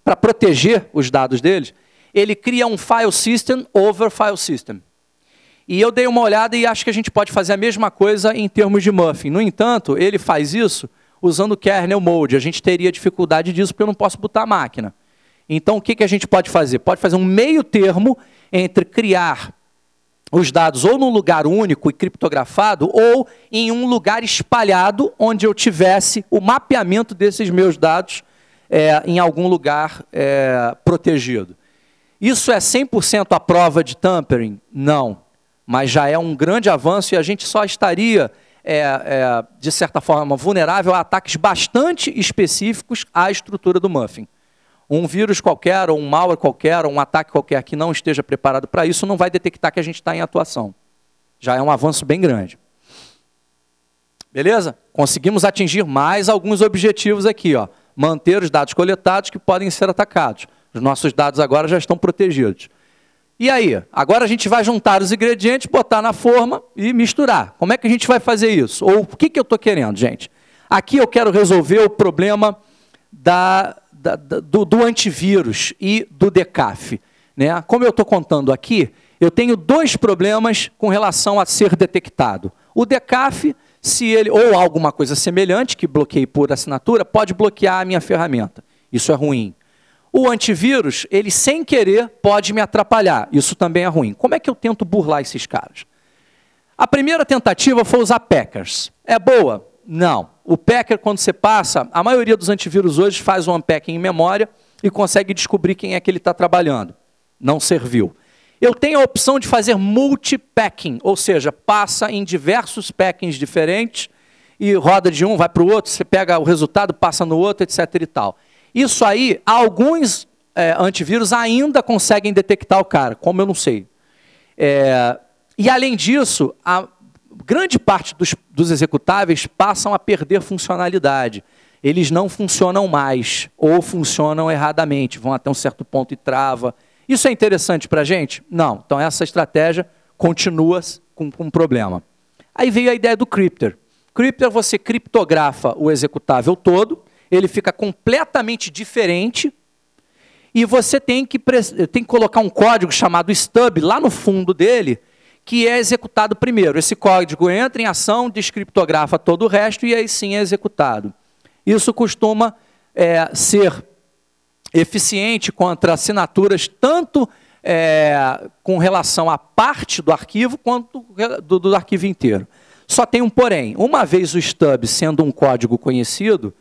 para proteger os dados deles, ele cria um file system over file system. E eu dei uma olhada e acho que a gente pode fazer a mesma coisa em termos de Muffin. No entanto, ele faz isso usando o kernel mode. A gente teria dificuldade disso porque eu não posso botar a máquina. Então, o que a gente pode fazer? Pode fazer um meio termo entre criar os dados ou num lugar único e criptografado ou em um lugar espalhado onde eu tivesse o mapeamento desses meus dados em algum lugar protegido. Isso é 100% a prova de tampering? Não, mas já é um grande avanço e a gente só estaria, de certa forma, vulnerável a ataques bastante específicos à estrutura do muffin. Um vírus qualquer, ou um malware qualquer, ou um ataque qualquer que não esteja preparado para isso, não vai detectar que a gente está em atuação. Já é um avanço bem grande. Beleza? Conseguimos atingir mais alguns objetivos aqui. Ó. Manter os dados coletados que podem ser atacados. Os nossos dados agora já estão protegidos. E aí? Agora a gente vai juntar os ingredientes, botar na forma e misturar. Como é que a gente vai fazer isso? Ou o que eu estou querendo, gente? Aqui eu quero resolver o problema do antivírus e do DCAF. Né? Como eu estou contando aqui, eu tenho dois problemas com relação a ser detectado. O DCAF, se ele, ou alguma coisa semelhante, que bloqueie por assinatura, pode bloquear a minha ferramenta. Isso é ruim. O antivírus, ele sem querer pode me atrapalhar. Isso também é ruim. Como é que eu tento burlar esses caras? A primeira tentativa foi usar packers. É boa? Não. O packer, quando você passa, a maioria dos antivírus hoje faz um unpacking em memória e consegue descobrir quem é que ele está trabalhando. Não serviu. Eu tenho a opção de fazer multipacking, ou seja, passa em diversos packings diferentes e roda de um, vai para o outro, você pega o resultado, passa no outro, etc. e tal. Isso aí, alguns antivírus ainda conseguem detectar o cara, como eu não sei. E além disso, grande parte dos executáveis passam a perder funcionalidade. Eles não funcionam mais, ou funcionam erradamente, vão até um certo ponto e trava. Isso é interessante para a gente? Não. Então essa estratégia continua com um problema. Aí veio a ideia do Crypter. Crypter, você criptografa o executável todo, ele fica completamente diferente, e você tem que colocar um código chamado stub lá no fundo dele, que é executado primeiro. Esse código entra em ação, descriptografa todo o resto e aí sim é executado. Isso costuma ser eficiente contra assinaturas tanto com relação à parte do arquivo quanto do arquivo inteiro. Só tem um porém. Uma vez o stub sendo um código conhecido,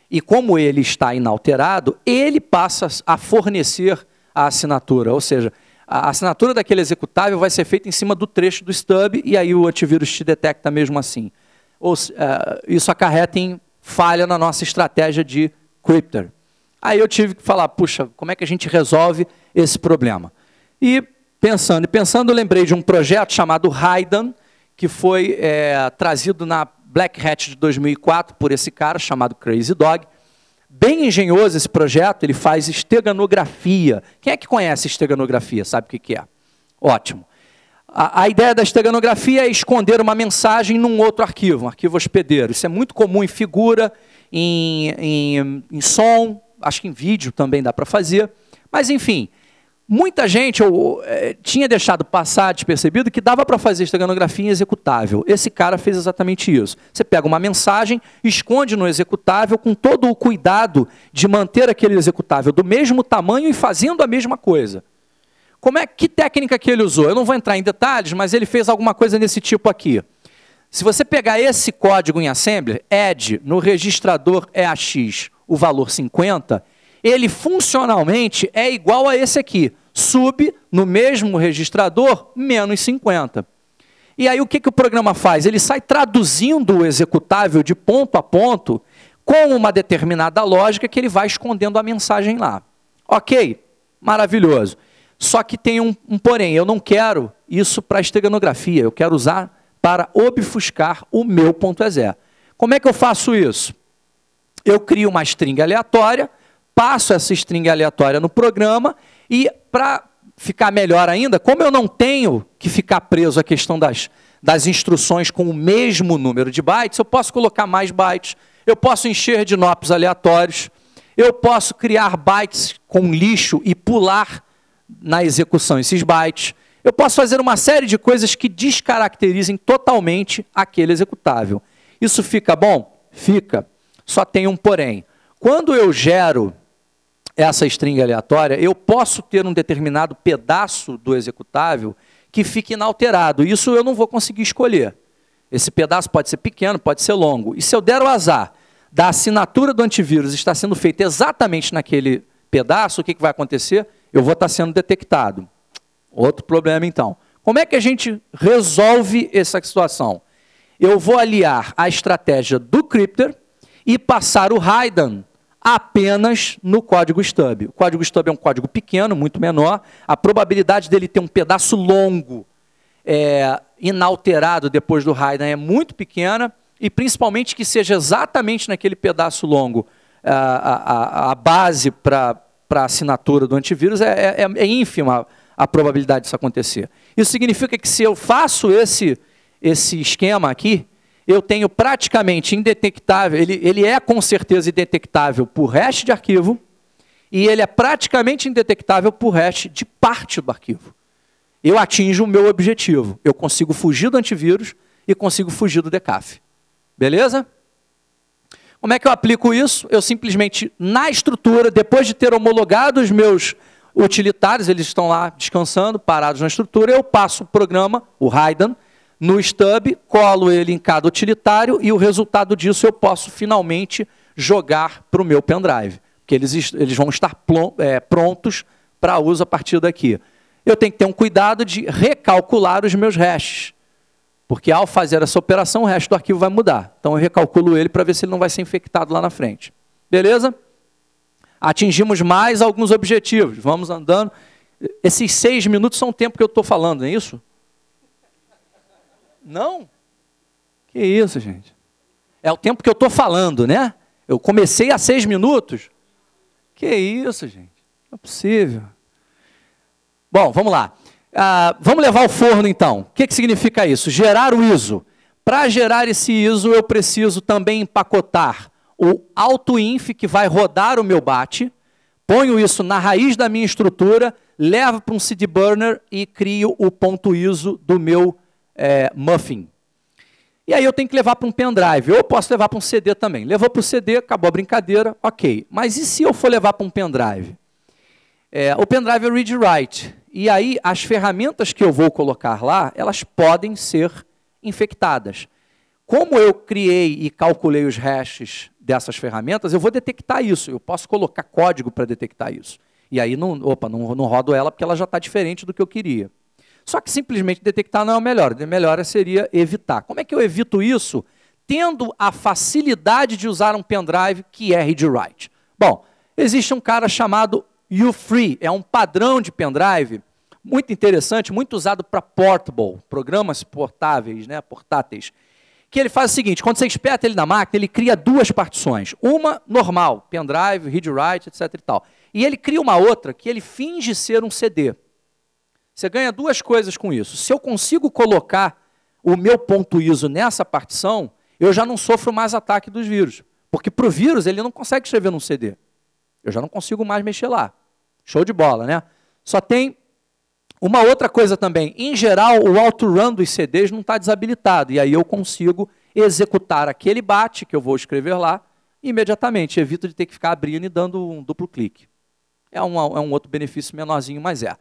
e como ele está inalterado, ele passa a fornecer a assinatura, ou seja, a assinatura daquele executável vai ser feita em cima do trecho do stub e aí o antivírus te detecta mesmo assim. Isso acarreta em falha na nossa estratégia de Crypter. Aí eu tive que falar, puxa, como é que a gente resolve esse problema? E pensando, eu lembrei de um projeto chamado Raiden, que foi trazido na Black Hat de 2004 por esse cara chamado Crazy Dog. Bem engenhoso esse projeto, ele faz esteganografia. Quem é que conhece esteganografia? Sabe o que é? Ótimo. A ideia da esteganografia é esconder uma mensagem num outro arquivo, um arquivo hospedeiro. Isso é muito comum em figura, em som, acho que em vídeo também dá para fazer. Mas, enfim, muita gente tinha deixado passar despercebido que dava para fazer esteganografia em executável. Esse cara fez exatamente isso. Você pega uma mensagem, esconde no executável com todo o cuidado de manter aquele executável do mesmo tamanho e fazendo a mesma coisa. Que técnica que ele usou? Eu não vou entrar em detalhes, mas ele fez alguma coisa desse tipo aqui. Se você pegar esse código em assembly, add no registrador EAX o valor 50, ele funcionalmente é igual a esse aqui. Sub no mesmo registrador, menos 50. E aí o que o programa faz? Ele sai traduzindo o executável de ponto a ponto com uma determinada lógica que ele vai escondendo a mensagem lá. Ok? Maravilhoso. Só que tem um porém, eu não quero isso para esteganografia, eu quero usar para obfuscar o meu .exe. Como é que eu faço isso? Eu crio uma string aleatória, passo essa string aleatória no programa e, para ficar melhor ainda, como eu não tenho que ficar preso à questão das instruções com o mesmo número de bytes, eu posso colocar mais bytes, eu posso encher de nops aleatórios, eu posso criar bytes com lixo e pular na execução esses bytes, eu posso fazer uma série de coisas que descaracterizem totalmente aquele executável. Isso fica bom? Fica. Só tem um porém. Quando eu gero essa string aleatória, eu posso ter um determinado pedaço do executável que fique inalterado. Isso eu não vou conseguir escolher. Esse pedaço pode ser pequeno, pode ser longo. E se eu der o azar da assinatura do antivírus estar sendo feita exatamente naquele pedaço, o que vai acontecer? Eu vou estar sendo detectado. Outro problema, então. Como é que a gente resolve essa situação? Eu vou aliar a estratégia do Crypter e passar o hidden apenas no código stub. O código stub é um código pequeno, muito menor. A probabilidade dele ter um pedaço longo, inalterado depois do hidden é muito pequena, e principalmente que seja exatamente naquele pedaço longo a base para a assinatura do antivírus é ínfima a probabilidade disso acontecer. Isso significa que se eu faço esse esquema aqui, eu tenho praticamente indetectável, ele é com certeza indetectável por hash de arquivo, e ele é praticamente indetectável por hash de parte do arquivo. Eu atinjo o meu objetivo. Eu consigo fugir do antivírus e consigo fugir do decaf. Beleza? Como é que eu aplico isso? Eu simplesmente, na estrutura, depois de ter homologado os meus utilitários, eles estão lá descansando, parados na estrutura, eu passo o programa, o hidden, no stub, colo ele em cada utilitário e o resultado disso eu posso finalmente jogar para o meu pendrive. Porque eles vão estar prontos para uso a partir daqui. Eu tenho que ter um cuidado de recalcular os meus hashes. Porque ao fazer essa operação, o hash do arquivo vai mudar. Então eu recalculo ele para ver se ele não vai ser infectado lá na frente. Beleza? Atingimos mais alguns objetivos. Vamos andando. Esses 6 minutos são o tempo que eu estou falando, não é isso? Não? Que isso, gente? É o tempo que eu estou falando, né? Eu comecei há 6 minutos. Que isso, gente? Não é possível. Bom, vamos lá. Vamos levar ao forno, então. O que significa isso? Gerar o ISO. Para gerar esse ISO, eu preciso também empacotar o autoinf, que vai rodar o meu BAT, ponho isso na raiz da minha estrutura, levo para um CD burner e crio o ponto ISO do meu muffin. E aí eu tenho que levar para um pendrive. Ou eu posso levar para um CD também. Levou para o CD, acabou a brincadeira, ok. Mas e se eu for levar para um pendrive? O pendrive é read-write. E aí as ferramentas que eu vou colocar lá, elas podem ser infectadas. Como eu criei e calculei os hashes dessas ferramentas, eu vou detectar isso. Eu posso colocar código para detectar isso. E aí não rodo ela porque ela já está diferente do que eu queria. Só que simplesmente detectar não é o melhor. O melhor seria evitar. Como é que eu evito isso? Tendo a facilidade de usar um pendrive que é read-write. Bom, existe um cara chamado U-Free, é um padrão de pendrive muito interessante, muito usado para portable, programas portáveis, né, portáteis, que ele faz o seguinte: quando você espeta ele na máquina, ele cria 2 partições, uma normal, pendrive, read-write, etc. e tal, e ele cria uma outra que ele finge ser um CD. Você ganha 2 coisas com isso. Se eu consigo colocar o meu ponto ISO nessa partição, eu já não sofro mais ataque dos vírus, porque para o vírus ele não consegue escrever num CD. Eu já não consigo mais mexer lá. Show de bola, né? Só tem uma outra coisa também. Em geral, o auto-run dos CDs não está desabilitado. E aí eu consigo executar aquele BAT que eu vou escrever lá imediatamente. Evito de ter que ficar abrindo e dando um duplo clique. É um outro benefício menorzinho, mas é.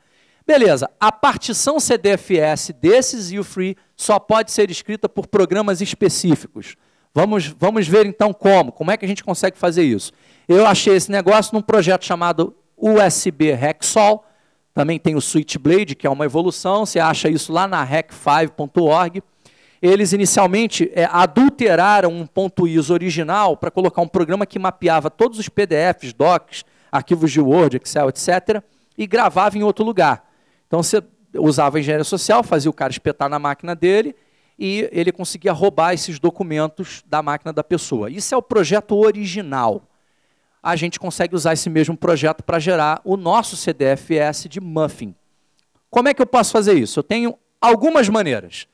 Beleza. A partição CDFS desses U-Free só pode ser escrita por programas específicos. Vamos ver então como é que a gente consegue fazer isso. Eu achei esse negócio num projeto chamado USB Hacksol, também tem o Switchblade, que é uma evolução, você acha isso lá na hack5.org. Eles inicialmente adulteraram um ponto ISO original para colocar um programa que mapeava todos os PDFs, docs, arquivos de Word, Excel, etc., e gravava em outro lugar. Então você usava a engenharia social, fazia o cara espetar na máquina dele, e ele conseguia roubar esses documentos da máquina da pessoa. Isso é o projeto original. A gente consegue usar esse mesmo projeto para gerar o nosso CDFS de Muffin. Como é que eu posso fazer isso? Eu tenho algumas maneiras.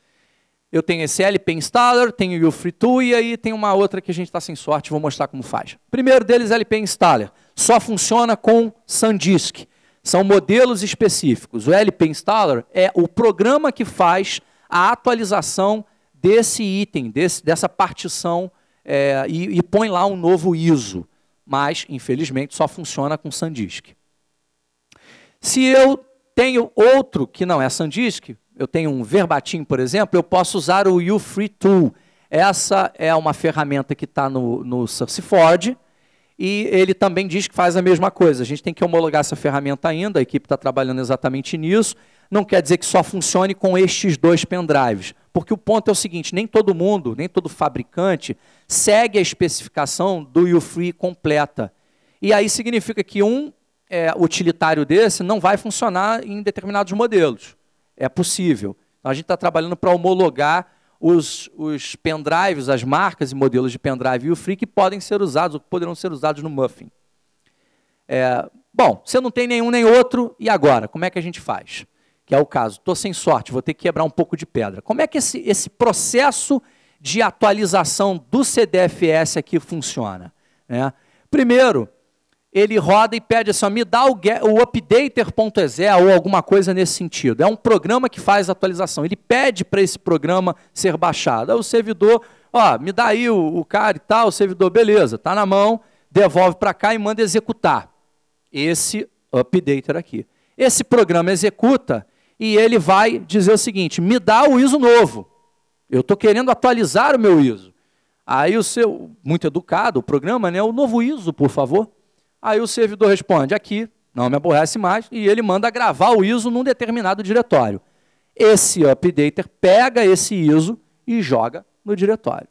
Eu tenho esse LP Installer, tenho o U-Free2 e aí tem uma outra que a gente está sem sorte, vou mostrar como faz. Primeiro deles, LP Installer. Só funciona com SanDisk. São modelos específicos. O LP Installer é o programa que faz a atualização desse item, dessa partição, e põe lá um novo ISO. Mas, infelizmente, só funciona com SanDisk. Se eu tenho outro que não é SanDisk, eu tenho um verbatim, por exemplo, eu posso usar o U-Free Tool. Essa é uma ferramenta que está no SourceForge, e ele também diz que faz a mesma coisa. A gente tem que homologar essa ferramenta ainda, a equipe está trabalhando exatamente nisso. Não quer dizer que só funcione com estes 2 pendrives, porque o ponto é o seguinte, nem todo mundo, nem todo fabricante segue a especificação do U-Free completa. E aí significa que um utilitário desse não vai funcionar em determinados modelos. É possível. Então, a gente está trabalhando para homologar os pendrives, as marcas e modelos de pendrive U-Free que podem ser usados, ou que poderão ser usados no Muffin. Bom, você não tem nenhum nem outro, e agora? Como é que a gente faz? Que é o caso, estou sem sorte, vou ter que quebrar um pouco de pedra. Como é que esse processo de atualização do CDFS aqui funciona? Primeiro, ele roda e pede assim, me dá o updater.exe ou alguma coisa nesse sentido. É um programa que faz a atualização. Ele pede para esse programa ser baixado. Aí o servidor, me dá aí o cara e tal, o servidor, beleza, está na mão, devolve para cá e manda executar esse updater aqui. Esse programa executa e ele vai dizer o seguinte, me dá o ISO novo. Eu estou querendo atualizar o meu ISO. Aí o seu, muito educado, o programa, o novo ISO, por favor. Aí o servidor responde, aqui, não me aborrece mais, e ele manda gravar o ISO num determinado diretório. Esse updater pega esse ISO e joga no diretório.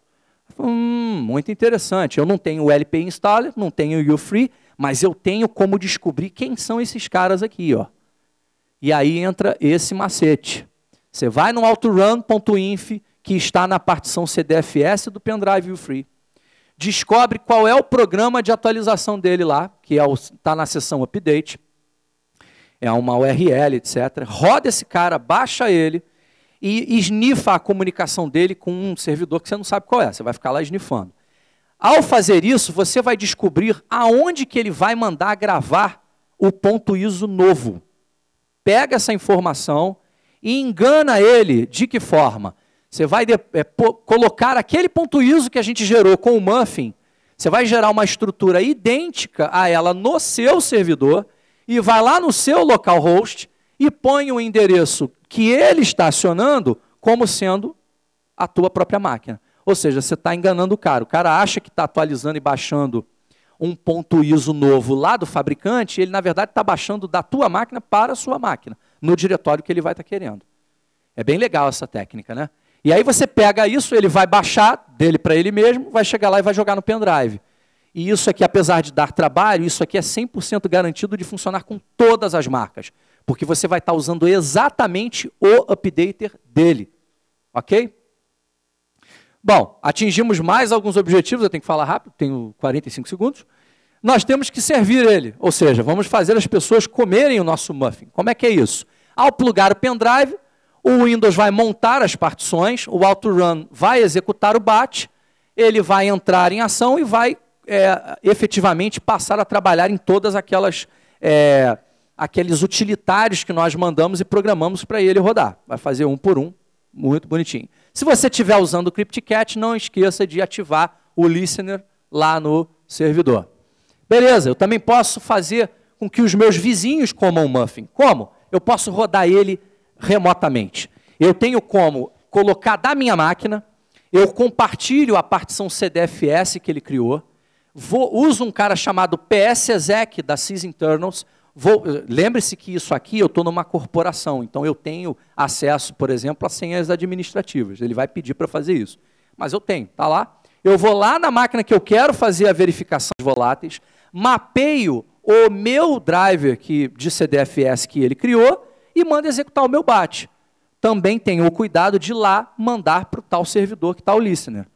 Muito interessante, eu não tenho o LP installer, não tenho o U-Free, mas eu tenho como descobrir quem são esses caras aqui. E aí entra esse macete. Você vai no autorun.inf, que está na partição CDFS do pendrive U-Free. Descobre qual é o programa de atualização dele lá, que está na seção Update. É uma URL, etc. Roda esse cara, baixa ele e esnifa a comunicação dele com um servidor que você não sabe qual é. Você vai ficar lá esnifando. Ao fazer isso, você vai descobrir aonde que ele vai mandar gravar o ponto ISO novo. Pega essa informação e engana ele de que forma? Você vai colocar aquele ponto ISO que a gente gerou com o Muffin, você vai gerar uma estrutura idêntica a ela no seu servidor e vai lá no seu localhost e põe o endereço que ele está acionando como sendo a tua própria máquina. Ou seja, você está enganando o cara. O cara acha que está atualizando e baixando um ponto ISO novo lá do fabricante, ele, na verdade, está baixando da tua máquina para a sua máquina, no diretório que ele vai estar querendo. É bem legal essa técnica, né? E aí você pega isso, ele vai baixar dele para ele mesmo, vai chegar lá e vai jogar no pendrive. E isso aqui, apesar de dar trabalho, isso aqui é 100% garantido de funcionar com todas as marcas, porque você vai estar usando exatamente o updater dele. Ok? Bom, atingimos mais alguns objetivos, eu tenho que falar rápido, tenho 45 segundos. Nós temos que servir ele, ou seja, vamos fazer as pessoas comerem o nosso Muffin. Como é que é isso? Ao plugar o pendrive, o Windows vai montar as partições, o autorun vai executar o batch, ele vai entrar em ação e vai efetivamente passar a trabalhar em todas aqueles utilitários que nós mandamos e programamos para ele rodar. Vai fazer um por um, muito bonitinho. Se você estiver usando o CryptCat, não esqueça de ativar o listener lá no servidor. Beleza, eu também posso fazer com que os meus vizinhos comam o Muffin. Como? Eu posso rodar ele remotamente. Eu tenho como colocar da minha máquina, eu compartilho a partição CDFS que ele criou, uso um cara chamado PSExec da sysinternals. Lembre-se que isso aqui eu estou numa corporação, então eu tenho acesso, por exemplo, a senhas administrativas. Ele vai pedir para fazer isso. Mas eu tenho, está lá. Eu vou lá na máquina que eu quero fazer a verificação de voláteis, mapeio o meu driver de CDFS que ele criou e mando executar o meu batch. Também tenho o cuidado de ir lá mandar para o tal servidor que está o listener.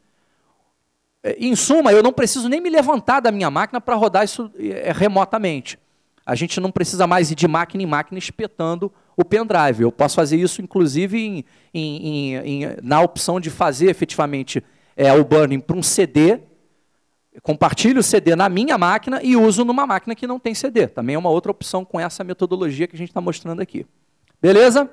Em suma, eu não preciso nem me levantar da minha máquina para rodar isso remotamente. A gente não precisa mais ir de máquina em máquina espetando o pendrive. Eu posso fazer isso, inclusive, na opção de fazer efetivamente o burning para um CD, compartilho o CD na minha máquina e uso numa máquina que não tem CD. Também é uma outra opção com essa metodologia que a gente está mostrando aqui. Beleza?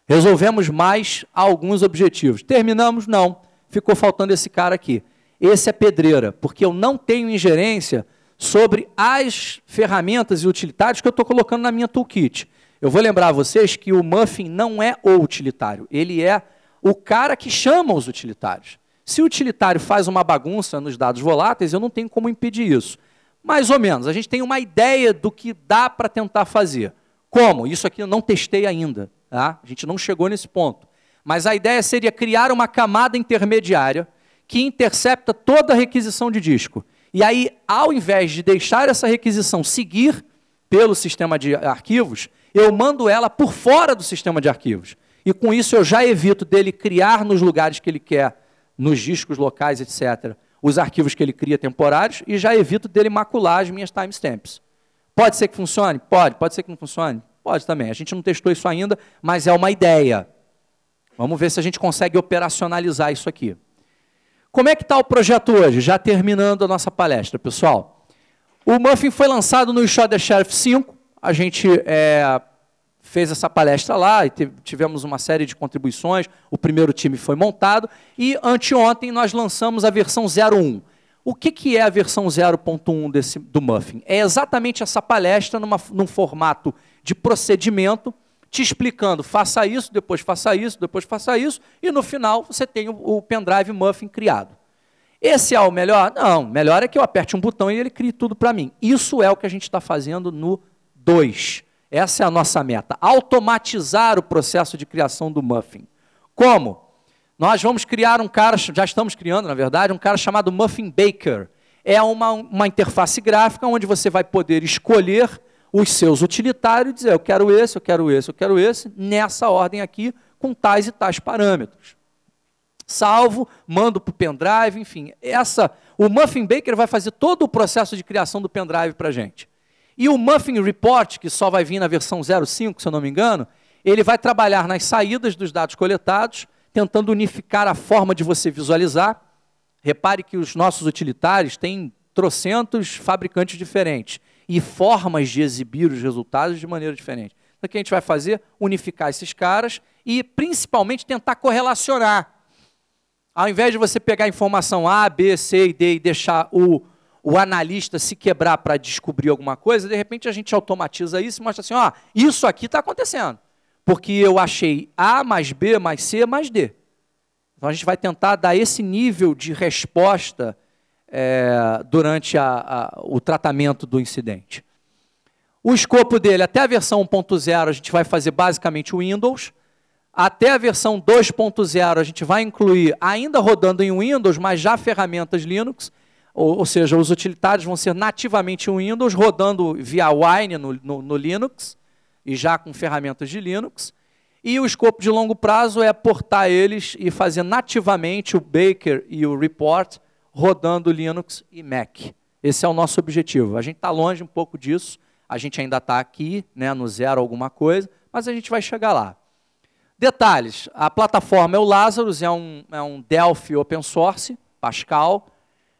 Resolvemos mais alguns objetivos. Terminamos? Não. Ficou faltando esse cara aqui. Esse é pedreira, porque eu não tenho ingerência sobre as ferramentas e utilitários que eu estou colocando na minha toolkit. Eu vou lembrar a vocês que o Muffin não é o utilitário, ele é o cara que chama os utilitários. Se o utilitário faz uma bagunça nos dados voláteis, eu não tenho como impedir isso. Mais ou menos, a gente tem uma ideia do que dá para tentar fazer. Como? Isso aqui eu não testei ainda, tá? A gente não chegou nesse ponto. Mas a ideia seria criar uma camada intermediária que intercepta toda a requisição de disco. E aí, ao invés de deixar essa requisição seguir pelo sistema de arquivos, eu mando ela por fora do sistema de arquivos. E com isso eu já evito dele criar nos lugares que ele quer, nos discos locais, etc., os arquivos que ele cria temporários, e já evito dele macular as minhas timestamps. Pode ser que funcione? Pode. Pode ser que não funcione? Pode também. A gente não testou isso ainda, mas é uma ideia. Vamos ver se a gente consegue operacionalizar isso aqui. Como é que está o projeto hoje? Já terminando a nossa palestra, pessoal. O Muffin foi lançado no Shot the Sheriff 5. A gente fez essa palestra lá e tivemos uma série de contribuições. O primeiro time foi montado. E anteontem nós lançamos a versão 0.1. O que é a versão 0.1 do Muffin? É exatamente essa palestra num formato de procedimento, te explicando, faça isso, depois faça isso, depois faça isso, e no final você tem o pendrive Muffin criado. Esse é o melhor? Não, melhor é que eu aperte um botão e ele crie tudo para mim. Isso é o que a gente está fazendo no 2. Essa é a nossa meta, automatizar o processo de criação do Muffin. Como? Nós vamos criar um cara, já estamos criando, na verdade, um cara chamado Muffin Baker. É uma interface gráfica onde você vai poder escolher os seus utilitários e dizer, eu quero esse, eu quero esse, eu quero esse, nessa ordem aqui, com tais e tais parâmetros. Salvo, mando para o pendrive, enfim. O Muffin Baker vai fazer todo o processo de criação do pendrive para a gente. E o Muffin Report, que só vai vir na versão 0.5, se eu não me engano, ele vai trabalhar nas saídas dos dados coletados, tentando unificar a forma de você visualizar. Repare que os nossos utilitários têm trocentos fabricantes diferentes e formas de exibir os resultados de maneira diferente. Então, o que a gente vai fazer? Unificar esses caras e, principalmente, tentar correlacionar. Ao invés de você pegar a informação A, B, C e D e deixar o analista se quebrar para descobrir alguma coisa, de repente a gente automatiza isso e mostra assim, ó, isso aqui está acontecendo, porque eu achei A mais B mais C mais D. Então, a gente vai tentar dar esse nível de resposta durante o tratamento do incidente. O escopo dele, até a versão 1.0, a gente vai fazer basicamente o Windows. Até a versão 2.0, a gente vai incluir, ainda rodando em Windows, mas já ferramentas Linux, ou seja, os utilitários vão ser nativamente Windows, rodando via Wine no Linux, e já com ferramentas de Linux. E o escopo de longo prazo é portar eles e fazer nativamente o Baker e o Report, rodando Linux e Mac. Esse é o nosso objetivo. A gente está longe um pouco disso, a gente ainda está aqui, né, no 0 alguma coisa, mas a gente vai chegar lá. Detalhes, a plataforma é o Lazarus, é um Delphi open source, Pascal.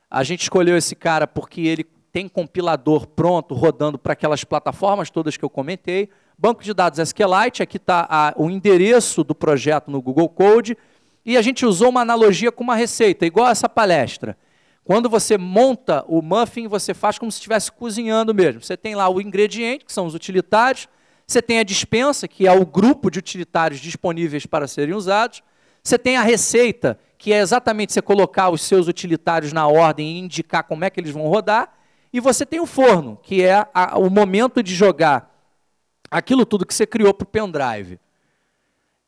A gente escolheu esse cara porque ele tem compilador pronto, rodando para aquelas plataformas todas que eu comentei. Banco de dados SQLite, aqui está o endereço do projeto no Google Code, e a gente usou uma analogia com uma receita, igual essa palestra. Quando você monta o Muffin, você faz como se estivesse cozinhando mesmo. Você tem lá o ingrediente, que são os utilitários, você tem a dispensa, que é o grupo de utilitários disponíveis para serem usados, você tem a receita, que é exatamente você colocar os seus utilitários na ordem e indicar como é que eles vão rodar, e você tem o forno, que é o momento de jogar aquilo tudo que você criou para o pendrive.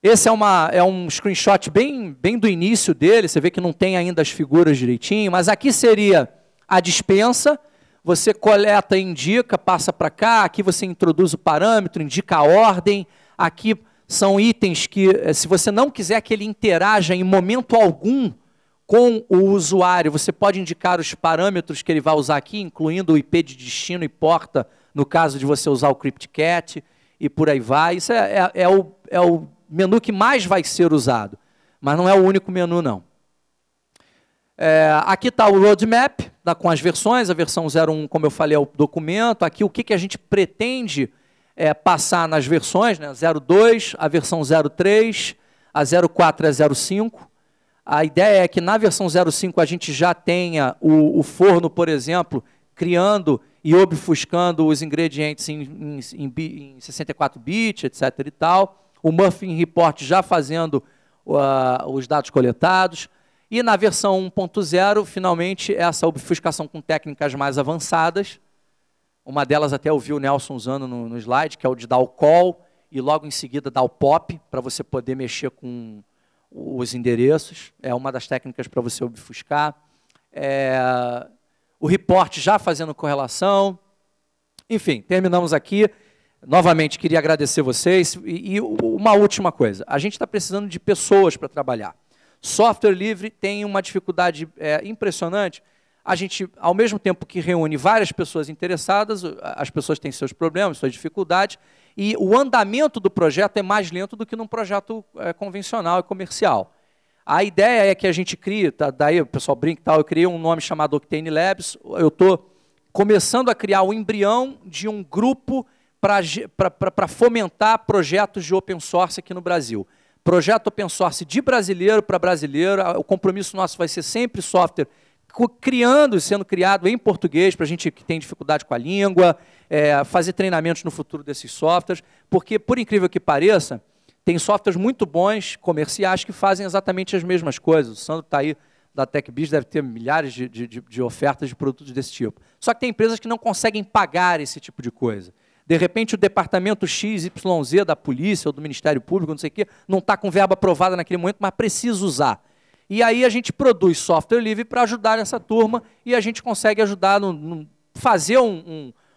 Esse é um screenshot bem do início dele, você vê que não tem ainda as figuras direitinho, mas aqui seria a dispensa, você coleta e indica, passa para cá, aqui você introduz o parâmetro, indica a ordem, aqui são itens que, se você não quiser que ele interaja em momento algum com o usuário, você pode indicar os parâmetros que ele vai usar aqui, incluindo o IP de destino e porta, no caso de você usar o CryptCat, e por aí vai. Isso é o menu que mais vai ser usado, mas não é o único menu, não. Aqui está o roadmap, com as versões, a versão 0.1, como eu falei, é o documento. Aqui o que a gente pretende passar nas versões, né? 0.2, a versão 0.3, a 0.4 e a 0.5. A ideia é que na versão 0.5 a gente já tenha o forno, por exemplo, criando e obfuscando os ingredientes em 64 bits, etc. e tal. O Muffin Report já fazendo os dados coletados. E na versão 1.0, finalmente, essa obfuscação com técnicas mais avançadas. Uma delas até eu vi o Nelson usando no slide, que é o de dar o call e logo em seguida dar o pop, para você poder mexer com os endereços. É uma das técnicas para você obfuscar. O report já fazendo correlação. Enfim, terminamos aqui. Novamente, queria agradecer vocês. E uma última coisa. A gente está precisando de pessoas para trabalhar. Software livre tem uma dificuldade impressionante. A gente, ao mesmo tempo que reúne várias pessoas interessadas, as pessoas têm seus problemas, suas dificuldades, e o andamento do projeto é mais lento do que num projeto convencional e comercial. A ideia é que a gente crie, daí o pessoal brinca e tal, eu criei um nome chamado Octane Labs, eu estou começando a criar o embrião de um grupo para fomentar projetos de open source aqui no Brasil. Projeto open source de brasileiro para brasileiro, o compromisso nosso vai ser sempre software criando e sendo criado em português, para a gente que tem dificuldade com a língua, fazer treinamentos no futuro desses softwares, porque, por incrível que pareça, tem softwares muito bons, comerciais, que fazem exatamente as mesmas coisas. O Sandro está aí, da TechBiz, deve ter milhares de ofertas de produtos desse tipo. Só que tem empresas que não conseguem pagar esse tipo de coisa. De repente, o departamento XYZ da polícia ou do Ministério Público, não sei o quê, não está com verba aprovada naquele momento, mas precisa usar. E aí a gente produz software livre para ajudar essa turma e a gente consegue ajudar fazer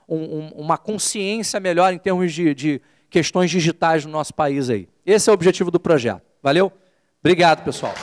uma consciência melhor em termos de questões digitais no nosso país aí. Esse é o objetivo do projeto. Valeu? Obrigado, pessoal.